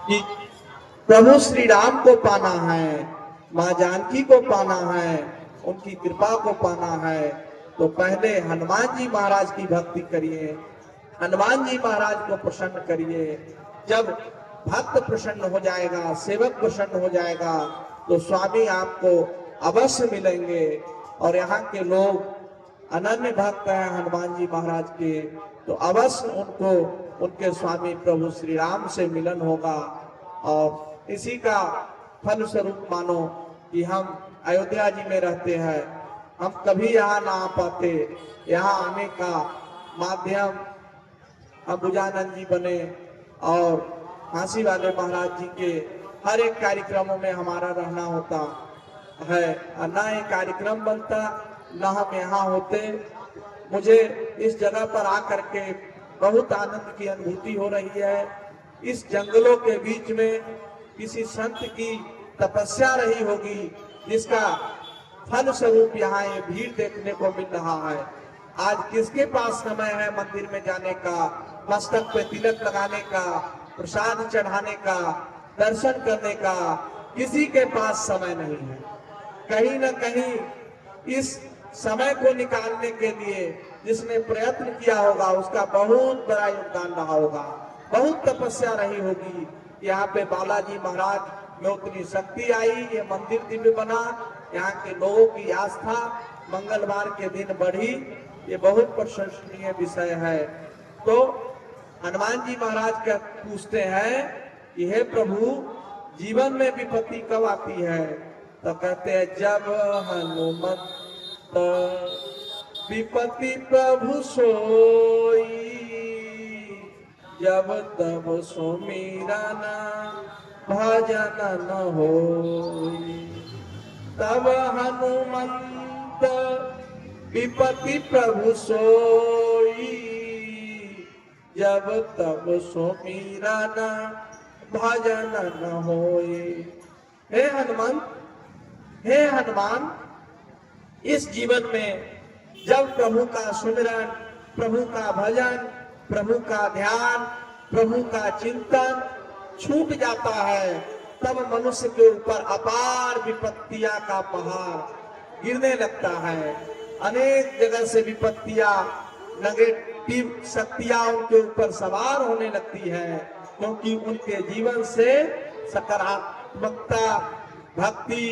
कि प्रभु श्री राम को पाना है, माँ जानकी को पाना है, उनकी कृपा को पाना है, तो पहले हनुमान जी महाराज की भक्ति करिए, हनुमान जी महाराज को प्रसन्न करिए। जब भक्त प्रसन्न हो जाएगा, सेवक प्रसन्न हो जाएगा, तो स्वामी आपको अवश्य मिलेंगे। और यहाँ के लोग अनन्य भक्त हैं हनुमान जी महाराज के, तो अवश्य उनको उनके स्वामी प्रभु श्री राम से मिलन होगा। और इसी का फल स्वरूप मानो कि हम अयोध्या जी में रहते हैं, हम कभी यहाँ ना आ पाते, यहाँ आने का माध्यम अंबुजानंद जी बने और फांसी वाले महाराज जी के हर एक कार्यक्रमों में हमारा रहना होता है। ना ये कार्यक्रम बनता, ना हम यहाँ होते। मुझे इस जगह पर आकर के बहुत आनंद की अनुभूति हो रही है। इस जंगलों के बीच में किसी संत की तपस्या रही होगी, जिसका फल स्वरूप यहाँ ये भीड़ देखने को मिल रहा है। आज किसके पास समय है मंदिर में जाने का, मस्तक पे तिलक लगाने का, प्रसाद चढ़ाने का, दर्शन करने का? किसी के पास समय नहीं है। कहीं न कहीं इस समय को निकालने के लिए जिसने प्रयत्न किया होगा, उसका बहुत बड़ा योगदान रहा होगा, बहुत तपस्या रही होगी। यहाँ पे बालाजी महाराज में उतनी शक्ति आई, ये मंदिर दिव्य बना, यहाँ के लोगों की आस्था मंगलवार के दिन बढ़ी, ये बहुत प्रशंसनीय विषय है। तो हनुमान जी महाराज क्या पूछते हैं कि हे प्रभु, जीवन में विपत्ति कब आती है? तो कहते हैं जब हनुमत विपत्ति प्रभु सोई, जब तब सुमिरा भजन न होई। तब हनुमंत विपत्ति प्रभु सोई, जब तब सुमिरा भजन न होई। हे हनुमंत, हे हनुमान, इस जीवन में जब प्रभु का सुमिरन, प्रभु का भजन, प्रभु का ध्यान, प्रभु का चिंतन छूट जाता है, तब मनुष्य के ऊपर अपार विपत्तियां का पहाड़ गिरने लगता है। अनेक जगह से विपत्तियां, नेगेटिव शक्तियां उनके ऊपर सवार होने लगती है, क्योंकि उनके जीवन से सकारात्मकता, भक्ति,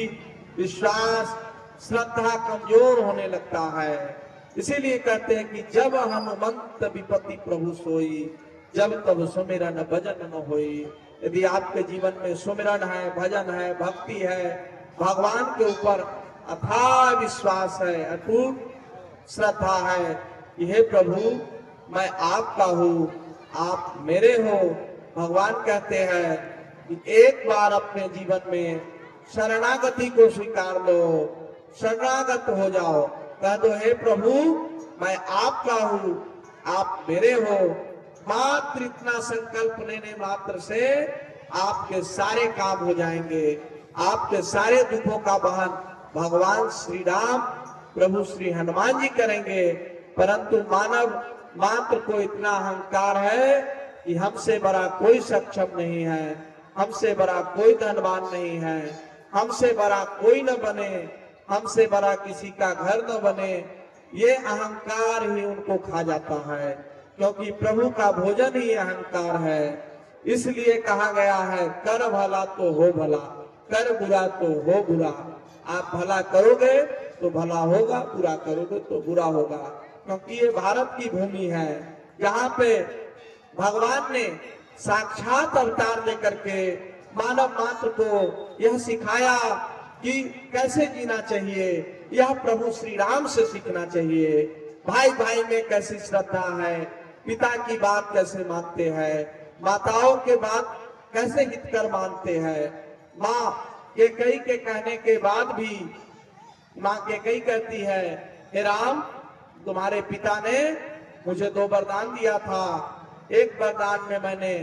विश्वास, श्रद्धा कमजोर होने लगता है। इसीलिए कहते हैं कि जब हनुमंत विपत्ति प्रभु सोई, जब तब सुमिरन भजन न होई। यदि आपके जीवन में सुमिरन है, भजन है, भक्ति है, भगवान के ऊपर अथाह विश्वास है, अटूट श्रद्धा है कि हे प्रभु, मैं आपका हूँ, आप मेरे हो। भगवान कहते हैं कि एक बार अपने जीवन में शरणागति को स्वीकार लो, शरणागत हो जाओ, कह दो हे प्रभु, मैं आपका हूँ, आप मेरे हो। मात्र इतना संकल्प लेने मात्र से आपके सारे काम हो जाएंगे, आपके सारे दुखों का वहन भगवान श्री राम, प्रभु श्री हनुमान जी करेंगे। परंतु मानव मात्र को इतना अहंकार है कि हमसे बड़ा कोई सक्षम नहीं है, हमसे बड़ा कोई धनवान नहीं है, हमसे बड़ा कोई न बने, हमसे बड़ा किसी का घर न बने। ये अहंकार ही उनको खा जाता है, क्योंकि प्रभु का भोजन ही अहंकार है। इसलिए कहा गया है, कर भला तो हो भला, कर बुरा तो हो बुरा। आप भला करोगे तो भला होगा, बुरा करोगे तो बुरा होगा। क्योंकि ये भारत की भूमि है, जहाँ पे भगवान ने साक्षात अवतार लेकर के मानव मात्र को यह सिखाया कि कैसे जीना चाहिए। यह प्रभु श्री राम से सीखना चाहिए। भाई भाई में कैसी श्रद्धा है, पिता की बात कैसे मानते हैं, माताओं के बात कैसे हितकर मानते हैं। माँ कैकेयी के कहने के बाद भी माँ कैकेयी कहती है, हे राम, तुम्हारे पिता ने मुझे 2 वरदान दिया था। एक वरदान में मैंने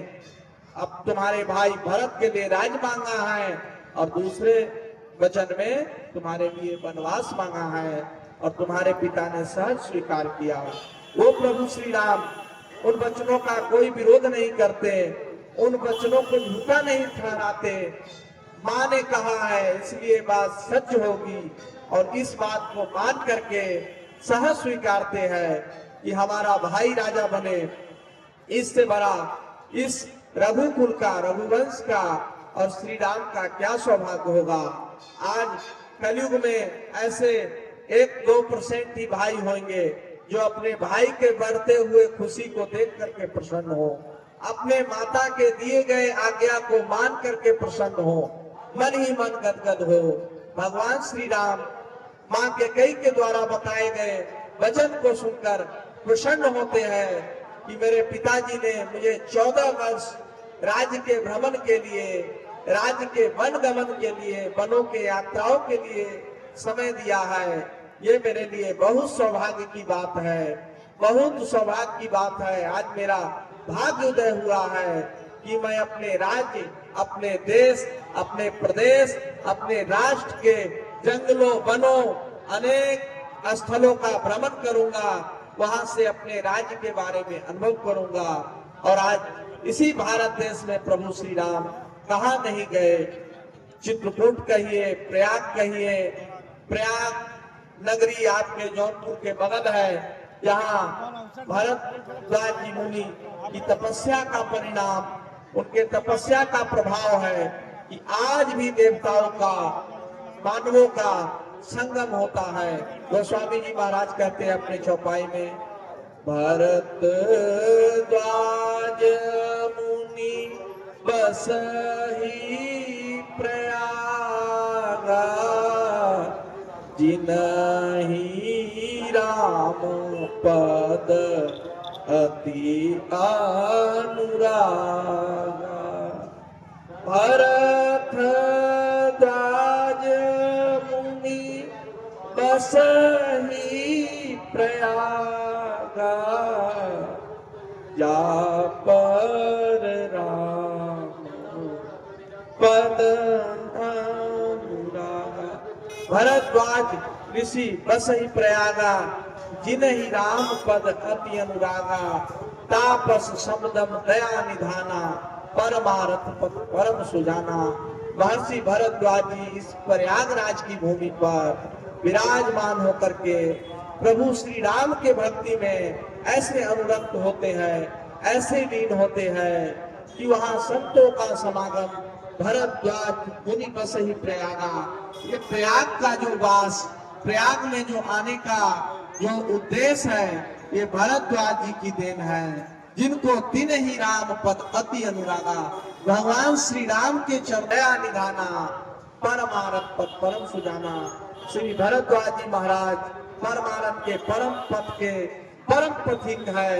अब तुम्हारे भाई भरत के लिए राज मांगा है, और दूसरे वचन में तुम्हारे लिए वनवास मांगा है, और तुम्हारे पिता ने सहज स्वीकार किया। वो प्रभु श्री राम उन वचनों का कोई विरोध नहीं करते, उन वचनों को झूठा नहीं ठहराते। माँ ने कहा है इसलिए बात सच होगी, और इस बात को मान करके सहज स्वीकारते हैं कि हमारा भाई राजा बने। इससे बड़ा इस रघुकुल का, रघुवंश का और श्री राम का क्या सौभाग्य होगा। आज कलयुग में ऐसे 1-2% ही भाई होंगे जो अपने भाई के बढ़ते हुए खुशी को देख करके प्रसन्न हो, अपने माता के दिए गए आज्ञा को मान करके प्रसन्न हो, मन ही मन गदगद हो। भगवान श्री राम माँ के कई के द्वारा बताए गए वचन को सुनकर प्रसन्न होते हैं कि मेरे पिताजी ने मुझे 14 वर्ष राज्य के भ्रमण के लिए, राज्य के वन गमन के लिए, वनों के यात्राओं के लिए समय दिया है। ये मेरे लिए बहुत सौभाग्य की बात है, बहुत सौभाग्य की बात है। आज मेरा भाग्य उदय हुआ है कि मैं अपने राज्य, अपने देश, अपने प्रदेश, अपने राष्ट्र के जंगलों, वनों, अनेक स्थलों का भ्रमण करूंगा, वहां से अपने राज्य के बारे में अनुभव करूंगा। और आज इसी भारत देश में प्रभु श्री राम कहाँ नहीं गए। चित्रकूट कहिए, प्रयाग कहिए, प्रयाग नगरी आपके जौनपुर के बगल है, जहाँ भरद्वाज जी मुनि की तपस्या का परिणाम, उनके तपस्या का प्रभाव है कि आज भी देवताओं का, मानवों का संगम होता है। गोस्वामी जी महाराज कहते हैं अपने चौपाई में, भरद्वाज मुनि बसहि प्रयागा, जिनहि राम पद अति अनुरागा। भरद्वाज मुनि बसहि प्रयागा, जा पर राम पद अनुरागा। भरद्वाज ऋषि बसहि प्रयागा, जिनहि राम पद अति अनुरागा। तापस शब्दम दया निधाना, परमारथ पद परम सुजाना। महर्षि भरद्वाज जी इस प्रयागराज की भूमि पर विराजमान होकर के प्रभु श्री राम के भक्ति में ऐसे अनुरक्त होते हैं, ऐसे लीन होते हैं कि वहां संतों का समागम। भरद्वाज मुनि बसहि प्रयागा, ये प्रयाग का जो वास, प्रयाग में जो आने का जो उद्देश्य है, ये भरद्वाज जी की देन है, जिनको तिनहि राम पद अति अनुरागा। भगवान श्री राम के चरणया निधाना, परमारथ पद परम सुजाना। श्री भरद्वाज जी महाराज परमारथ के परम पद के परम पथिक है।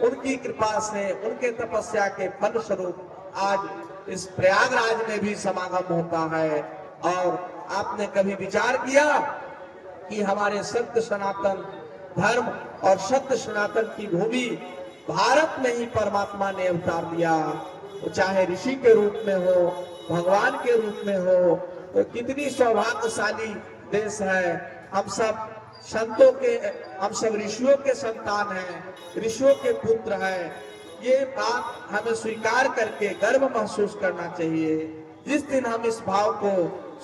उनकी कृपा से, उनके तपस्या के फल स्वरूप आज इस प्रयागराज में भी समागम होता है। और आपने कभी विचार किया कि हमारे सत्य सनातन धर्म और सत्य सनातन की भूमि भारत में ही परमात्मा ने अवतार लिया, तो चाहे ऋषि के रूप में हो, भगवान के रूप में हो, तो कितनी सौभाग्यशाली देश है। हम सब संतों के, हम सब ऋषियों के संतान हैं, ऋषियों के पुत्र हैं। ये बात हमें स्वीकार करके गर्व महसूस करना चाहिए। जिस दिन हम इस भाव को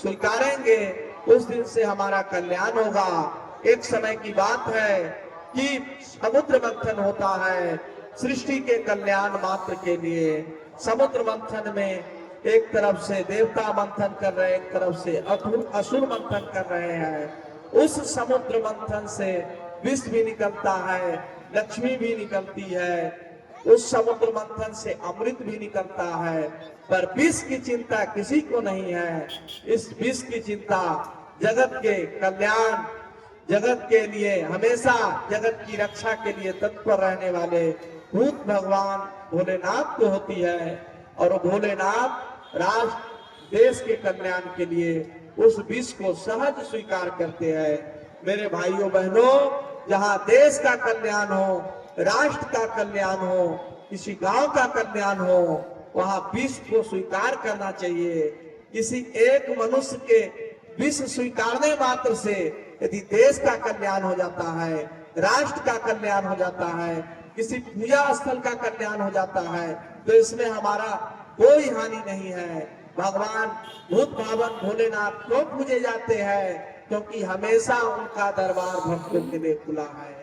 स्वीकारेंगे, उस दिन से हमारा कल्याण होगा। एक समय की बात है कि समुद्र मंथन होता है सृष्टि के कल्याण मात्र के लिए। समुद्र मंथन में एक तरफ से देवता मंथन कर रहे हैं, एक तरफ से असुर मंथन कर रहे हैं। उस समुद्र मंथन से विष भी निकलता है, लक्ष्मी भी निकलती है, उस समुद्र मंथन से अमृत भी निकलता है, पर विष की चिंता किसी को नहीं है। इस विष की चिंता जगत के कल्याण, जगत के लिए, हमेशा जगत की रक्षा के लिए तत्पर रहने वाले भूत भगवान भोलेनाथ को होती है। और वो भोलेनाथ राष्ट्र देश के कल्याण के लिए उस विष को सहज स्वीकार करते हैं। मेरे भाइयों बहनों, जहाँ देश का कल्याण हो, राष्ट्र का कल्याण हो, किसी गांव का कल्याण हो, वहां विष को स्वीकार करना चाहिए। किसी एक मनुष्य के विष स्वीकारने मात्र से यदि देश का कल्याण हो जाता है, राष्ट्र का कल्याण हो जाता है, किसी पूजा स्थल का कल्याण हो जाता है, तो इसमें हमारा कोई हानि नहीं है। भगवान भूत भावन भोलेनाथ क्यों पूजे जाते हैं? क्योंकि हमेशा उनका दरबार भक्तों के लिए खुला है।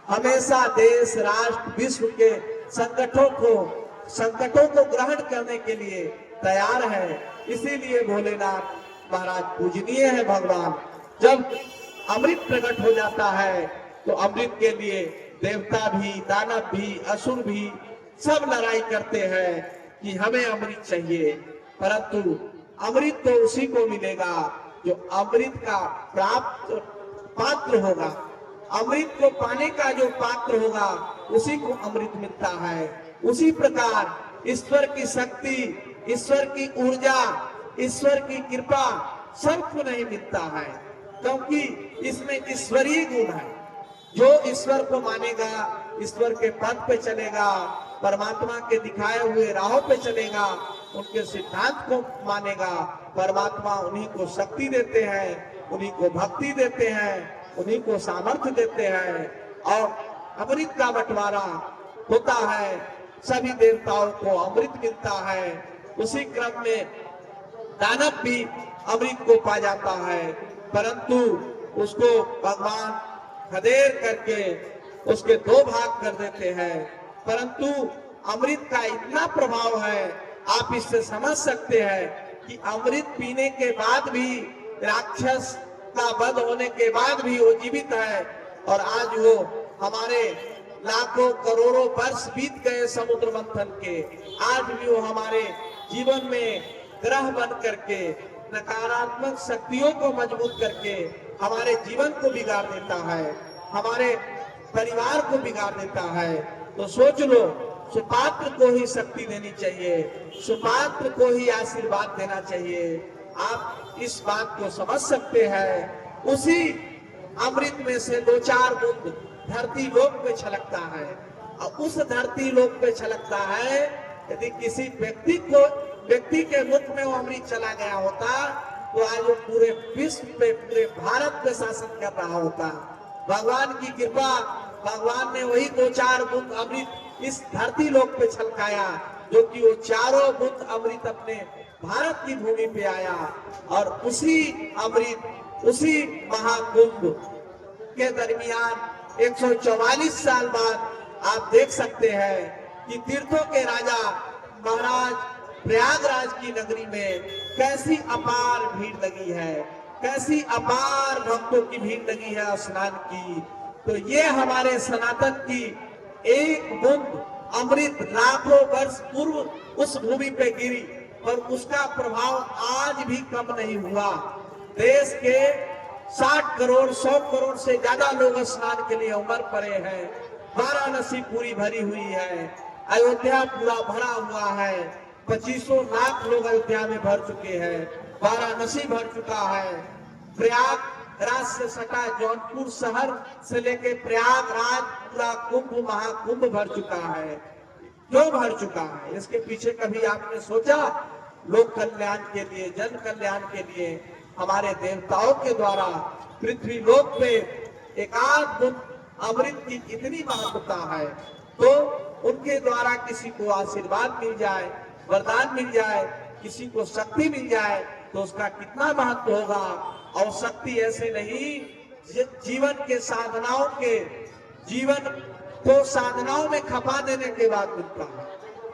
हमेशा देश, राष्ट्र, विश्व के संकटों को ग्रहण करने के लिए तैयार है। इसीलिए भोलेनाथ महाराज पूजनीय है। भगवान जब अमृत प्रकट हो जाता है तो अमृत के लिए देवता भी, दानव भी, असुर भी सब लड़ाई करते हैं कि हमें अमृत चाहिए। परंतु अमृत तो उसी को मिलेगा जो अमृत का प्राप्त पात्र होगा। अमृत को पाने का जो पात्र होगा उसी को अमृत मिलता है। उसी प्रकार ईश्वर की शक्ति, ईश्वर की ऊर्जा, ईश्वर की कृपा सबको नहीं मिलता है, क्योंकि इसमें ईश्वरीय गुण है। जो ईश्वर को मानेगा, ईश्वर के पथ पे चलेगा, परमात्मा के दिखाए हुए राहों पे चलेगा, उनके सिद्धांत को मानेगा, परमात्मा उन्हीं को शक्ति देते हैं, उन्हीं को भक्ति देते हैं, उन्हीं को सामर्थ्य देते हैं। और अमृत का बंटवारा होता है, सभी देवताओं को अमृत मिलता है। उसी क्रम में दानव भी अमृत को पा जाता है, परंतु उसको भगवान खदेड़ करके उसके दो भाग कर देते हैं। परंतु अमृत का इतना प्रभाव है, आप इससे समझ सकते हैं कि अमृत पीने के बाद भी, राक्षस का वध होने के बाद भी वो जीवित है। और आज वो हमारे लाखों करोड़ों वर्ष बीत गए समुद्र मंथन के, आज भी वो हमारे जीवन में ग्रह बन करके नकारात्मक शक्तियों को मजबूत करके हमारे जीवन को बिगाड़ देता है, हमारे परिवार को बिगाड़ देता है। तो सोच लो, सुपात्र को ही शक्ति देनी चाहिए, सुपात्र को ही आशीर्वाद देना चाहिए। आप इस बात को समझ सकते हैं। उसी अमृत में से दो चार बूंद धरती लोक पे छलकता है, और उस धरती लोक पे छलकता है। यदि किसी व्यक्ति के मुख में वो अमृत चला गया होता तो आज वो पूरे विश्व पे, पूरे भारत पे शासन कर रहा होता। भगवान की कृपा, भगवान ने वही दो चार बूंद अमृत इस धरती लोक पे छलकाया, जो कि वो चारों बूंद अमृत अपने भारत की भूमि पे आया। और उसी अमृत, उसी महाकुंभ के दरमियान 144 साल बाद आप देख सकते हैं कि तीर्थों के राजा महाराज प्रयागराज की नगरी में कैसी अपार भीड़ लगी है, कैसी अपार भक्तों की भीड़ लगी है स्नान की। तो ये हमारे सनातन की एक बूंद अमृत लाखों वर्ष पूर्व उस भूमि पे गिरी, पर उसका प्रभाव आज भी कम नहीं हुआ। देश के 60 करोड़ 100 करोड़ से ज्यादा लोग स्नान के लिए उमड़ पड़े हैं। वाराणसी पूरी भरी हुई है, अयोध्या पूरा भरा हुआ है, 2500 लाख लोग अयोध्या में भर चुके हैं, वाराणसी भर चुका है, प्रयागराज से सटा जौनपुर शहर से लेके प्रयागराज पूरा कुंभ महाकुंभ भर चुका है। क्यों भर चुका है? इसके पीछे कभी आपने सोचा? लोक कल्याण के लिए, जन कल्याण के लिए हमारे देवताओं के द्वारा पृथ्वी लोक पे एकाध बूंद अमृत की इतनी महत्वता है, तो उनके द्वारा किसी को आशीर्वाद मिल जाए, वरदान मिल जाए, किसी को शक्ति मिल जाए, तो उसका कितना महत्व होगा। और शक्ति ऐसे नहीं, जीवन को साधनाओं में खपा देने के बाद मिलता है,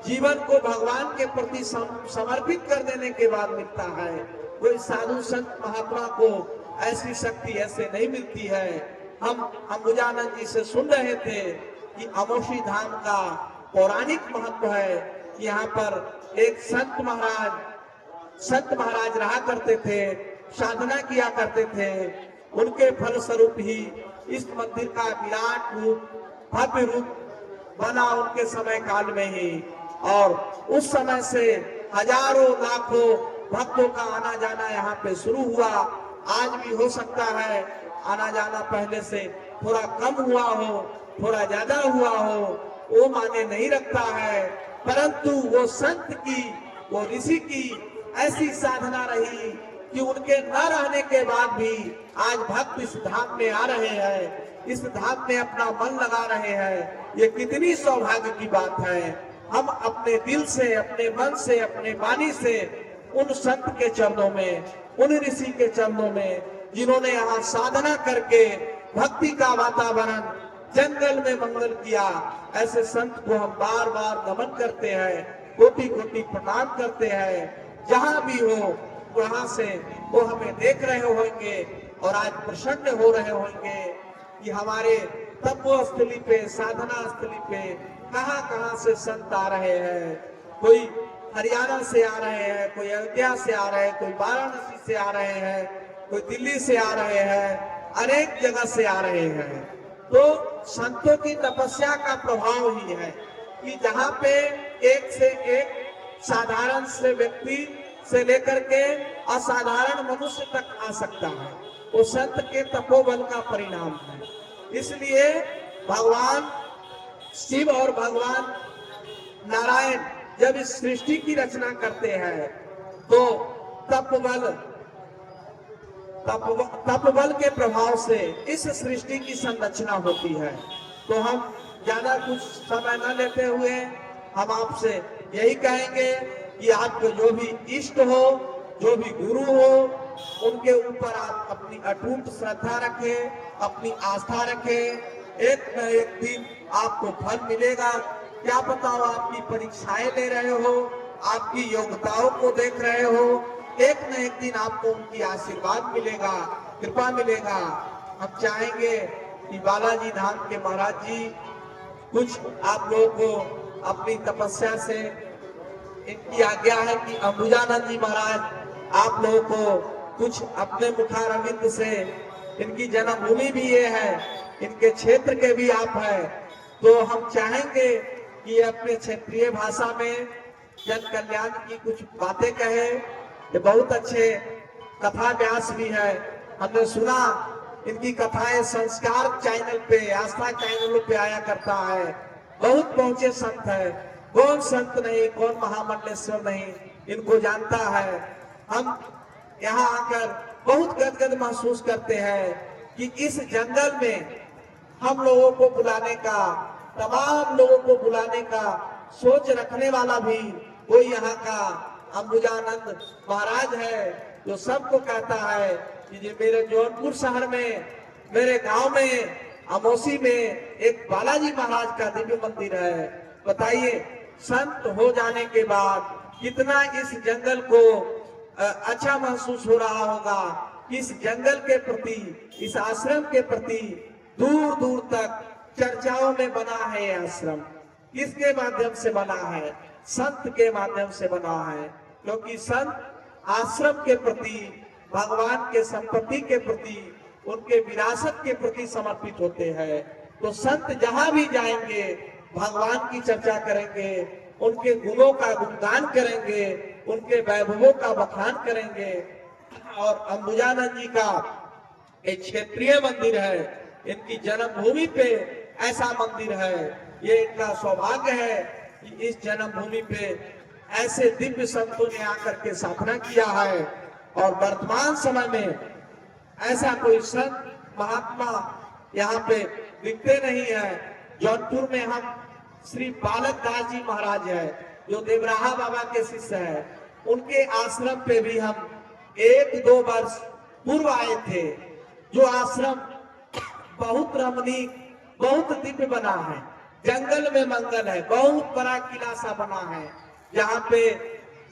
जीवन को भगवान के प्रति समर्पित कर देने के बाद मिलता है। कोई साधु संत महात्मा को ऐसी शक्ति ऐसे नहीं मिलती है। हम अंबुजानंद जी से सुन रहे थे कि अमोशी धाम का पौराणिक महत्व है। यहाँ पर एक संत महाराज रहा करते थे, साधना किया करते थे। उनके फलस्वरूप ही इस मंदिर का विराट रूप, भव्य रूप बना उनके समय काल में ही। और उस समय से हजारों लाखों भक्तों का आना जाना यहाँ पे शुरू हुआ। आज भी हो सकता है आना जाना पहले से थोड़ा कम हुआ हो, थोड़ा ज्यादा हुआ हो, वो माने नहीं रखता है। परंतु वो संत की, वो ऋषि की ऐसी साधना रही कि उनके न रहने के बाद भी आज भक्त इस धाम में आ रहे हैं, इस धाम में अपना मन लगा रहे हैं। ये कितनी सौभाग्य की बात है। हम अपने दिल से, अपने मन से, अपने वाणी से उन संत के चरणों में, उन ऋषि के चरणों में, जिन्होंने यहाँ साधना करके भक्ति का वातावरण जंगल में मंगल किया, ऐसे संत को हम बार बार नमन करते हैं, कोटि कोटि प्रणाम करते हैं। जहां भी हो वहां से वो हमें देख रहे होंगे और आज प्रसन्न हो रहे होंगे कि हमारे तपोस्थली पे, साधना स्थली पे कहां कहां से संत आ रहे हैं। कोई हरियाणा से आ रहे हैं, कोई अयोध्या से आ रहे हैं, कोई वाराणसी से आ रहे हैं, कोई दिल्ली से आ रहे हैं, अनेक जगह से आ रहे हैं। तो संतों की तपस्या का प्रभाव ही है कि जहां पे एक से एक साधारण से व्यक्ति से लेकर के असाधारण मनुष्य तक आ सकता है, वो संत के तपोबल का परिणाम है। इसलिए भगवान शिव और भगवान नारायण जब इस सृष्टि की रचना करते हैं तो तपबल के प्रभाव से इस सृष्टि की संरचना होती है। तो हम ज्यादा कुछ समय न लेते हुए हम आपसे यही कहेंगे कि आपको जो भी इष्ट हो, जो भी गुरु हो, उनके ऊपर आप अपनी अटूट श्रद्धा रखें, अपनी आस्था रखें। एक न एक दिन आपको फल मिलेगा। क्या पता हो आपकी परीक्षाएं ले रहे हो, आपकी योग्यताओं को देख रहे हो, एक न एक दिन आपको उनकी आशीर्वाद मिलेगा, कृपा मिलेगा। हम चाहेंगे कि बालाजी धाम के महाराज जी कुछ आप लोगों को अपनी तपस्या से, इनकी आज्ञा है कि अंबुजानंद जी महाराज आप लोगों को कुछ अपने मुखारविंद से, इनकी जन्मभूमि भी ये है, इनके क्षेत्र के भी आप हैं, तो हम चाहेंगे कि अपने क्षेत्रीय भाषा में जन कल्याण की कुछ बातें कहे। ये बहुत अच्छे कथा व्यास भी है, हमने सुना इनकी कथाएं संस्कार चैनल पे, आस्था चैनलों पे आया करता है। बहुत पहुंचे संत है, कौन संत नहीं, कौन महामंडलेश्वर नहीं, इनको जानता है। हम यहाँ आकर बहुत गदगद महसूस करते हैं कि इस जंगल में हम लोगों को बुलाने का, तमाम लोगों को बुलाने का सोच रखने वाला भी कोई यहाँ का अंबुजानंद महाराज है, जो सबको कहता है कि ये मेरे जौनपुर शहर में, मेरे गांव में, अमोसी में एक बालाजी महाराज का दिव्य मंदिर है। बताइए, संत हो जाने के बाद कितना इस जंगल को अच्छा महसूस हो रहा होगा। इस जंगल के प्रति, इस आश्रम के प्रति दूर दूर तक चर्चाओं में बना है ये आश्रम। किसके माध्यम से बना है? संत के माध्यम से बना है, क्योंकि संत आश्रम के प्रति, भगवान के संपत्ति के प्रति, उनके विरासत के प्रति समर्पित होते हैं। तो संत जहां भी जाएंगे भगवान की चर्चा करेंगे, उनके गुणों का गुणगान करेंगे, उनके वैभवों का बखान करेंगे। और अंबुजानंद जी का एक क्षेत्रीय मंदिर है, इनकी जन्मभूमि पे ऐसा मंदिर है। ये इनका सौभाग्य है कि इस जन्मभूमि पे ऐसे दिव्य संतों ने आकर के साधना किया है। और वर्तमान समय में ऐसा कोई संत महात्मा यहाँ पे दिखते नहीं है। जौनपुर में हम श्री बालक दास जी महाराज है, जो देवराहा बाबा के शिष्य है, उनके आश्रम पे भी हम 1-2 वर्ष पूर्व आए थे। जो आश्रम बहुत रमणीक, बहुत दिव्य बना है, जंगल में मंगल है, बहुत बड़ा किला सा बना है, जहाँ पे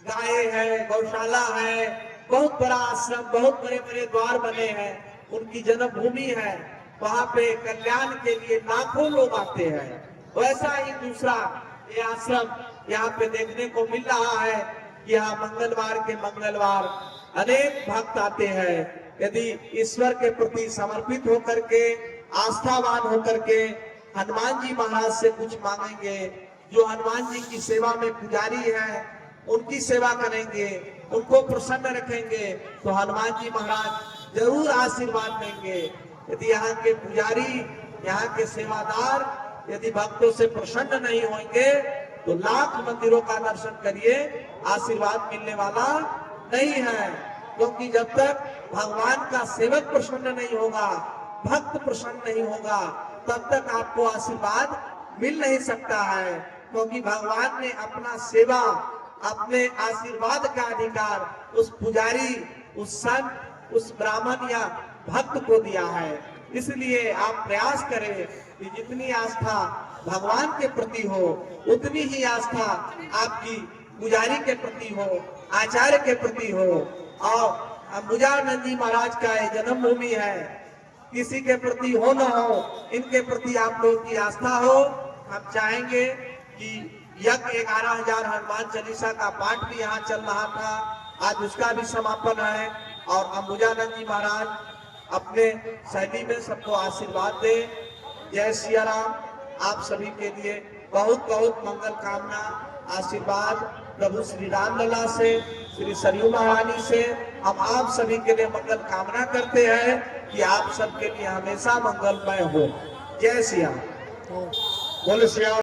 गाय है, गौशाला है, बहुत बड़ा आश्रम, बहुत बड़े बड़े द्वार बने हैं, उनकी जन्मभूमि है। वहाँ पे कल्याण के लिए लाखों लोग आते हैं। वैसा ही दूसरा ये आश्रम यहाँ पे देखने को मिल रहा है। यहाँ मंगलवार के मंगलवार अनेक भक्त आते हैं। यदि ईश्वर के प्रति समर्पित होकर के, आस्थावान होकर के हनुमान जी महाराज से कुछ मांगेंगे, जो हनुमान जी की सेवा में पुजारी है, उनकी सेवा करेंगे, उनको प्रसन्न रखेंगे, तो हनुमान जी महाराज जरूर आशीर्वाद देंगे। यदि यहाँ के पुजारी, यहाँ के सेवादार यदि भक्तों से प्रसन्न नहीं होंगे तो लाख मंदिरों का दर्शन करिए, आशीर्वाद मिलने वाला नहीं है। क्योंकि जब तक भगवान का सेवक प्रसन्न नहीं होगा, भक्त प्रसन्न नहीं होगा, तब तक आपको आशीर्वाद मिल नहीं सकता है। क्योंकि भगवान ने अपना सेवा, अपने आशीर्वाद का अधिकार उस पुजारी, उस संत, उस ब्राह्मण या भक्त को दिया है। इसलिए आप प्रयास करें कि जितनी आस्था भगवान के प्रति हो उतनी ही आस्था आपकी पुजारी के प्रति हो, आचार्य के प्रति हो। और अंबुजानंद जी महाराज का ये जन्मभूमि है, किसी के प्रति हो न हो, इनके प्रति आप लोगों की आस्था हो। हम चाहेंगे कि यज्ञ 11,000 हनुमान चालीसा का पाठ भी यहाँ चल रहा था, आज उसका भी समापन है। और अंबुजानंद जी महाराज अपने शैली में सबको आशीर्वाद दे। जय सिया राम। आप सभी के लिए बहुत बहुत मंगल कामना, आशीर्वाद प्रभु श्री राम लला से, श्री सरयू महारानी से हम आप सभी के लिए मंगल कामना करते हैं कि आप सबके लिए हमेशा मंगलमय हो। जय सिया। बोले सिया।